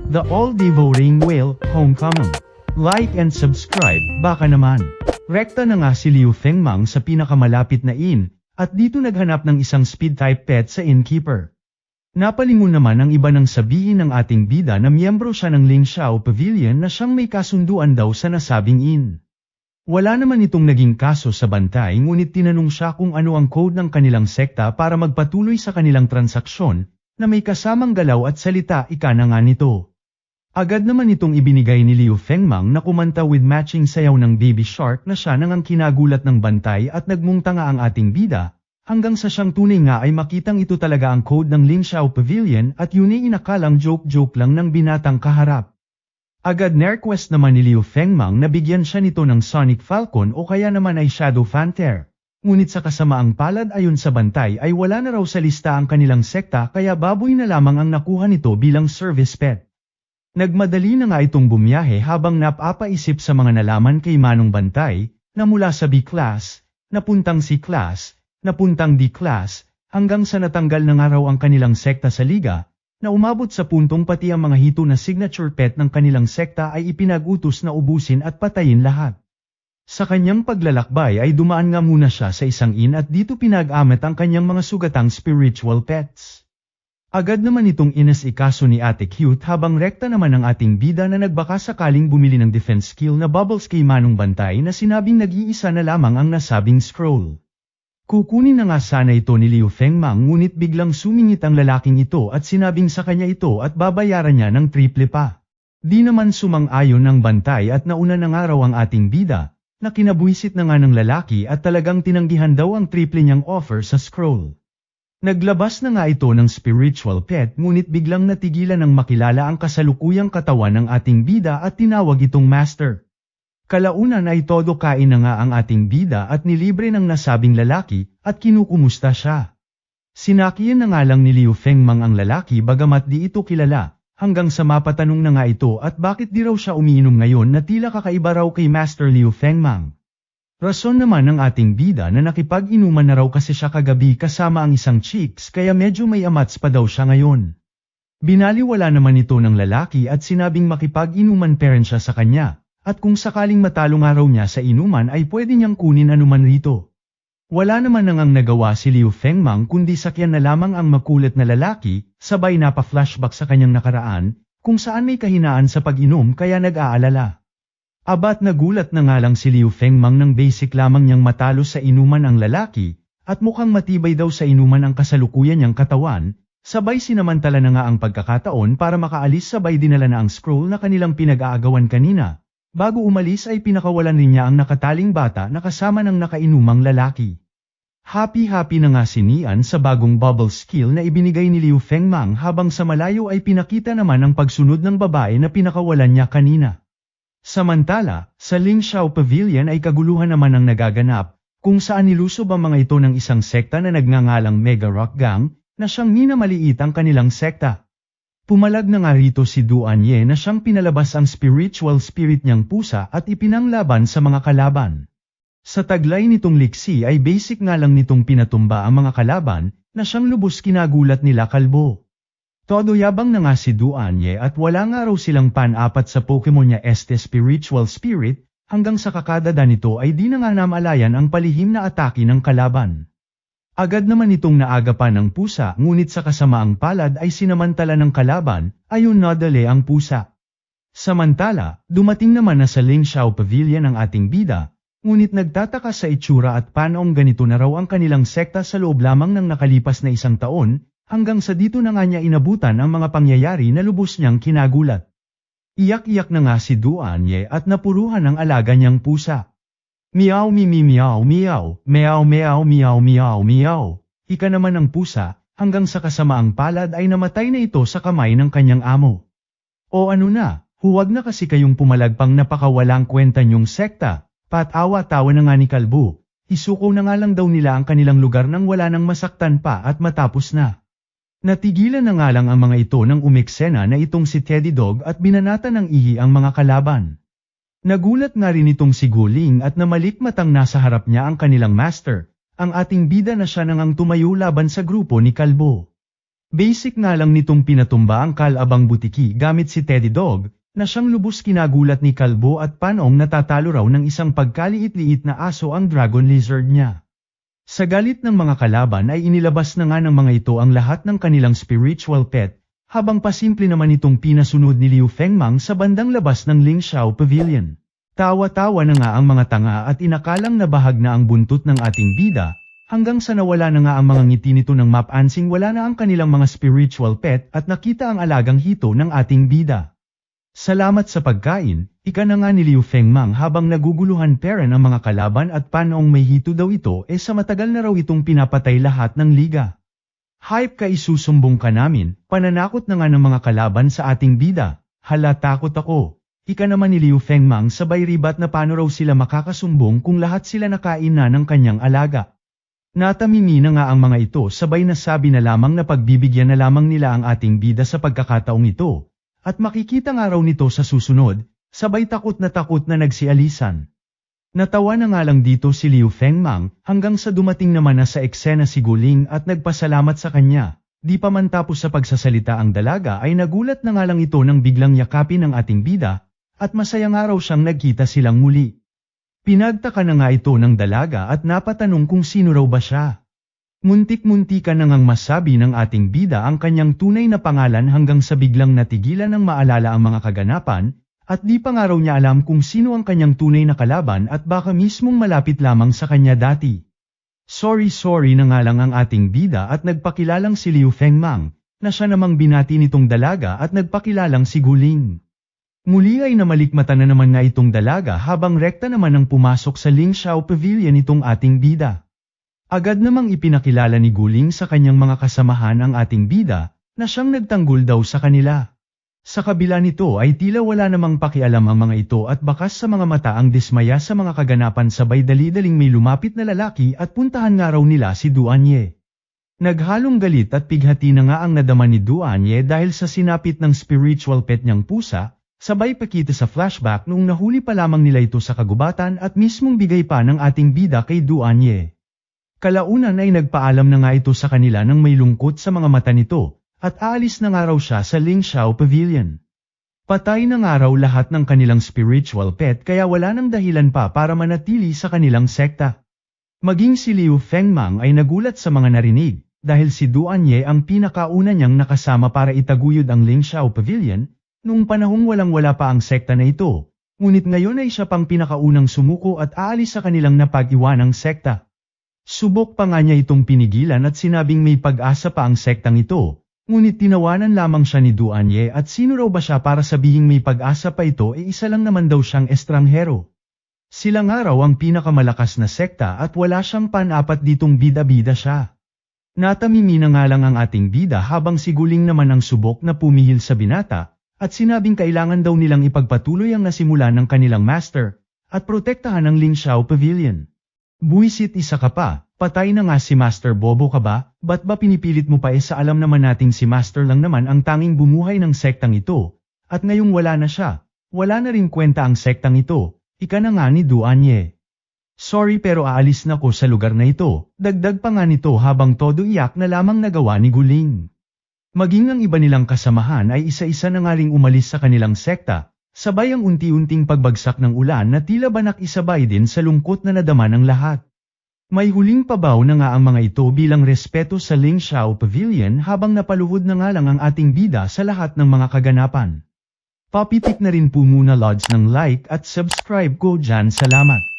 The all-devouring whale, homecoming. Like and subscribe, baka naman. Rekta na nga si Liu Fengmang sa pinakamalapit na inn, at dito naghanap ng isang speed-type pet sa innkeeper. Napalingon naman ang iba nang sabihin ng ating bida na miyembro siya ng Lingxiao Pavilion na siyang may kasunduan daw sa nasabing inn. Wala naman itong naging kaso sa bantay ngunit tinanong siya kung ano ang code ng kanilang sekta para magpatuloy sa kanilang transaksyon, na may kasamang galaw at salita ika na nga nito. Agad naman itong ibinigay ni Liu Fengmang na kumanta with matching sayaw ng Baby Shark na siya nang ang kinagulat ng bantay at nagmungta nga ang ating bida, hanggang sa siyang tunay nga ay makitang ito talaga ang code ng Lingxiao Pavilion at yun ay inakalang joke-joke lang ng binatang kaharap. Agad na-request naman ni Liu Fengmang na bigyan siya nito ng Sonic Falcon o kaya naman ay Shadow Panther. Ngunit sa kasamaang palad ayon sa bantay ay wala na raw sa lista ang kanilang sekta kaya baboy na lamang ang nakuha nito bilang service pet. Nagmadali na nga itong bumiyahe habang napapaisip sa mga nalaman kay Manong Bantay, na mula sa B-class, napuntang C-class, napuntang D-class, hanggang sa natanggal na nga raw ang kanilang sekta sa liga, na umabot sa puntong pati ang mga hito na signature pet ng kanilang sekta ay ipinag-utos na ubusin at patayin lahat. Sa kanyang paglalakbay ay dumaan nga muna siya sa isang inn at dito pinag-amet ang kanyang mga sugatang spiritual pets. Agad naman itong inas-ikaso ni Ate Cute habang rekta naman ang ating bida na nagbaka sakaling bumili ng defense skill na bubbles kay Manong Bantay na sinabing nag-iisa na lamang ang nasabing scroll. Kukunin na nga sana ito ni Liu Fengmang ngunit biglang sumingit ang lalaking ito at sinabing sa kanya ito at babayaran niya ng triple pa. Di naman sumang-ayon ng Bantay at nauna na nga raw ang ating bida, na kinabuhisit na nga ng lalaki at talagang tinanggihan daw ang triple niyang offer sa scroll. Naglabas na nga ito ng spiritual pet ngunit biglang natigilan ng makilala ang kasalukuyang katawan ng ating bida at tinawag itong master. Kalaunan ay todo kain na nga ang ating bida at nilibre ng nasabing lalaki at kinukumusta siya. Sinakiyan na nga lang ni Liu Fengmang ang lalaki bagamat di ito kilala, hanggang sa mapatanong na nga ito at bakit di raw siya umiinom ngayon na tila kakaiba raw kay Master Liu Fengmang. Rason naman ng ating bida na nakipag-inuman na raw kasi siya kagabi kasama ang isang chicks kaya medyo may amats pa daw siya ngayon. Binaliwala naman ito ng lalaki at sinabing makipag-inuman pa rin siya sa kanya, at kung sakaling matalo nga raw niya sa inuman ay pwede niyang kunin anuman rito. Wala naman nang nagawa si Liu Fengmang kundi sakyan na lamang ang makulit na lalaki, sabay napa-flashback sa kanyang nakaraan, kung saan may kahinaan sa pag-inom kaya nag-aalala. Abat nagulat na nga lang si Liu Fengmang nang basic lamang niyang matalo sa inuman ang lalaki, at mukhang matibay daw sa inuman ang kasalukuyan niyang katawan, sabay sinamantala na nga ang pagkakataon para makaalis sabay dinala na ang scroll na kanilang pinag-aagawan kanina. Bago umalis ay pinakawalan rin niya ang nakataling bata na kasama ng nakainumang lalaki. Happy-happy na nga si Nian sa bagong bubble skill na ibinigay ni Liu Fengmang habang sa malayo ay pinakita naman ang pagsunod ng babae na pinakawalan niya kanina. Samantala, sa Lingxiao Pavilion ay kaguluhan naman ang nagaganap, kung saan nilusob ang mga ito ng isang sekta na nagngangalang Mega Rock Gang, na siyang minamaliit ang kanilang sekta. Pumalag na nga rito si Duan Ye na siyang pinalabas ang spiritual spirit niyang pusa at ipinanglaban sa mga kalaban. Sa taglay nitong liksi ay basic nga lang nitong pinatumba ang mga kalaban, na siyang lubos kinagulat nila kalbo. Todo yabang na nga si Duan Ye at wala nga raw silang pan-apat sa Pokemon niya Spiritual Spirit, hanggang sa kakadada nito ay di na nga namalayan ang palihim na atake ng kalaban. Agad naman itong naagapan ng pusa ngunit sa kasamaang palad ay sinamantala ng kalaban, ayon nadali ang pusa. Samantala, dumating naman na sa Lingxiao Pavilion ang ating bida, ngunit nagtataka sa itsura at panoong ganito na raw ang kanilang sekta sa loob lamang ng nakalipas na isang taon, hanggang sa dito na nga niya inabutan ang mga pangyayari na lubos niyang kinagulat. Iyak-iyak na nga si Duan Ye at napuruhan ang alaga niyang pusa. Meow mimi meow meow, meow meow meow meow meow. Ika naman ang pusa, hanggang sa kasamaang palad ay namatay na ito sa kamay ng kanyang amo. O ano na, huwag na kasi kayong pumalagpang napakawalang kwenta niyong sekta, patawa-tawa na nga ni Kalbo. Isuko na nga lang daw nila ang kanilang lugar nang wala nang masaktan pa at matapos na. Natigilan na nga lang ang mga ito nang umeksena na itong si Teddy Dog at binanata ng ihi ang mga kalaban. Nagulat nga rin itong si Guling at namalikmatang nasa harap niya ang kanilang master, ang ating bida na siya nang tumayo laban sa grupo ni Kalbo. Basic nga lang nitong pinatumba ang kalabang butiki gamit si Teddy Dog, na siyang lubos kinagulat ni Kalbo at Panong natatalo raw ng isang pagkaliit-liit na aso ang dragon lizard niya. Sa galit ng mga kalaban ay inilabas na nga ng mga ito ang lahat ng kanilang spiritual pet, habang pasimple naman itong pinasunod ni Liu Fengmang sa bandang labas ng Lingxiao Pavilion. Tawa-tawa na nga ang mga tanga at inakalang nabahag na ang buntot ng ating bida, hanggang sa nawala na nga ang mga ngiti nito ng mapansing wala na ang kanilang mga spiritual pet at nakita ang alagang hito ng ating bida. Salamat sa pagkain, ika na nga ni Liu Fengmang habang naguguluhan peren ang mga kalaban at Panong may hito daw ito sa matagal na raw itong pinapatay lahat ng liga. Hype ka isusumbong ka namin, pananakot na nga ng mga kalaban sa ating bida, hala takot ako. Ika naman ni Liu Fengmang sabay ribat na paano raw sila makakasumbong kung lahat sila nakain na ng kanyang alaga. Natamimi na nga ang mga ito sabay nasabi na lamang na pagbibigyan na lamang nila ang ating bida sa pagkakataong ito. At makikita nga raw nito sa susunod, sabay takot na nagsialisan. Natawa na nga lang dito si Liu Fengmang hanggang sa dumating naman na sa eksena si Guling at nagpasalamat sa kanya. Di pa man tapos sa pagsasalita ang dalaga ay nagulat na nga lang ito nang biglang yakapin ng ating bida at masaya nga raw siyang nagkita silang muli. Pinagtaka na nga ito ng dalaga at napatanong kung sino raw ba siya. Muntik-muntika na ngang masabi ng ating bida ang kanyang tunay na pangalan hanggang sa biglang natigilan ng maalala ang mga kaganapan, at di pa nga raw niya alam kung sino ang kanyang tunay na kalaban at baka mismong malapit lamang sa kanya dati. Sorry na nga lang ang ating bida at nagpakilalang si Liu Fengmang, na siya namang binati nitong dalaga at nagpakilalang si Guling. Muli ay namalikmata na naman nga itong dalaga habang rekta naman ang pumasok sa Lingxiao Pavilion itong ating bida. Agad namang ipinakilala ni Guling sa kanyang mga kasamahan ang ating bida, na siyang nagtanggol daw sa kanila. Sa kabila nito ay tila wala namang pakialam ang mga ito at bakas sa mga mata ang dismaya sa mga kaganapan sabay dali-daling may lumapit na lalaki at puntahan nga raw nila si Duanye. Naghalong galit at pighati na nga ang nadama ni Duanye dahil sa sinapit ng spiritual pet niyang pusa, sabay pakita sa flashback noong nahuli pa lamang nila ito sa kagubatan at mismong bigay pa ng ating bida kay Duanye. Kalaunan ay nagpaalam na nga ito sa kanila nang may lungkot sa mga mata nito, at aalis na nga raw siya sa Lingxiao Pavilion. Patay na nga raw lahat ng kanilang spiritual pet kaya wala nang dahilan pa para manatili sa kanilang sekta. Maging si Liu Fengmang ay nagulat sa mga narinig, dahil si Duanye ang pinakauna niyang nakasama para itaguyod ang Lingxiao Pavilion, noong panahong walang-wala pa ang sekta na ito, ngunit ngayon ay siya pang pinakaunang sumuko at aalis sa kanilang napag-iwanang sekta. Subok pa nga niya itong pinigilan at sinabing may pag-asa pa ang sektang ito, ngunit tinawanan lamang siya ni Duanye at sino raw ba siya para sabihing may pag-asa pa ito isa lang naman daw siyang estranghero. Sila nga raw ang pinakamalakas na sekta at wala siyang pan-apat ditong bida-bida siya. Natamimi na nga lang ang ating bida habang si Guling naman ang subok na pumihil sa binata, at sinabing kailangan daw nilang ipagpatuloy ang nasimulan ng kanilang master, at protektahan ang Lingxiao Pavilion. Buwisit isa ka pa, patay na nga si Master Bobo ka ba, ba't ba pinipilit mo pa sa alam naman nating si Master lang naman ang tanging bumuhay ng sektang ito, at ngayong wala na siya, wala na rin kwenta ang sektang ito, ika na nga ni Duanye. Sorry pero aalis na ko sa lugar na ito, dagdag pa nga nito habang todo iyak na lamang nagawa ni Guling. Maging ang iba nilang kasamahan ay isa-isa na nga ring umalis sa kanilang sekta, sabay ang unti-unting pagbagsak ng ulan na tila ba nakisabay din sa lungkot na nadama ng lahat. May huling pabaw na nga ang mga ito bilang respeto sa Lingxiao Pavilion habang napaluhod na nga lang ang ating bida sa lahat ng mga kaganapan. Papitik na rin po muna lods ng like at subscribe ko dyan, salamat.